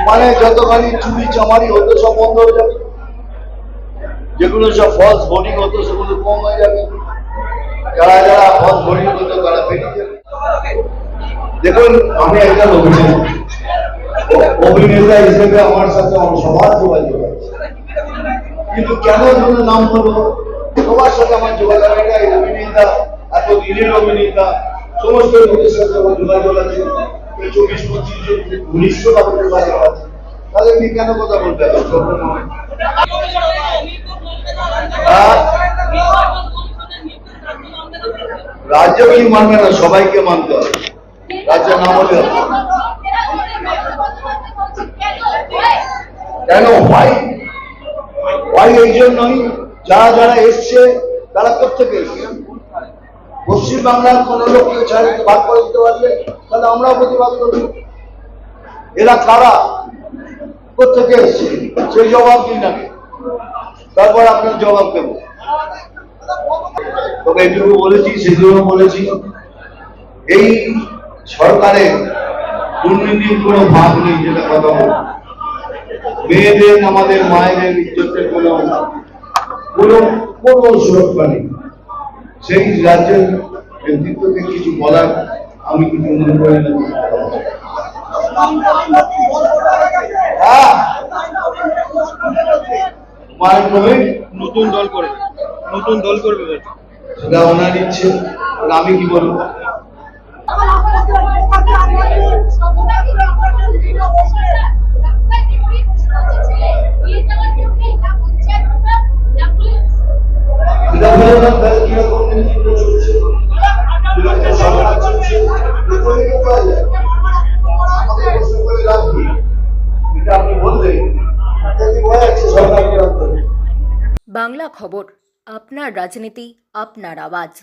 মানে যতখানি চুরি চামারি হতো সব বন্ধ হয়ে যাবে, যেগুলো সব ফলস ভোটিং হতো সেগুলো কম হয়ে যাবে, যারা যারা ফলস ভোটিং হতো তারা বেরিয়ে যাবে। দেখুন, আমি একজন অভিনেতা হিসেবে আমার সাথে সবার যোগাযোগ আছে, কিন্তু কেন যেন নাম হলো সবার সাথে আমার যোগাযোগ আছে। এই অভিনেতা, এত দিনের অভিনেতা, সমস্ত লোকের সাথে আমার যোগাযোগ আছে, 24-25 জন 1900 টাকা যোগাযোগ আছে, তাহলে আপনি কেন কথা বলতে হবে? রাজ্য কি মানবে না? সবাইকে মানতে হবে, রাজ্য না হলে হবে। কেন হয়? হয় এই জন্যই, যারা যারা এসছে তারা কোথেকে এসছে? পশ্চিম বাংলার কোন লোককে ছাড়িয়ে ভাগ করে দিতে পারলে তাহলে আমরাও প্রতিবাদ করবো। এরা কারা, কোথেকে এসছে সেই জবাব দিন আগে, তারপর আপনার জবাব দেব। তবে এটুকু বলেছি, সেগুলো বলেছি, এই সরকারের দুর্নীতির কোনো ভাগ নেই, যেটা কথা বল। মেয়েদের, আমাদের মায়েদের ইজ্জতের কোনো কোনো কোনো সুরক্ষা নেই। সেই রাজ্যের নেতৃত্বকে কিছু বলার আমি কিছু মনে করি না। নতুন দল করবে, নতুন দল করবে, সেটা ওনার ইচ্ছে, আমি কি বলবো? বাংলা খবর, আপনার রাজনীতি, আপনার আওয়াজ।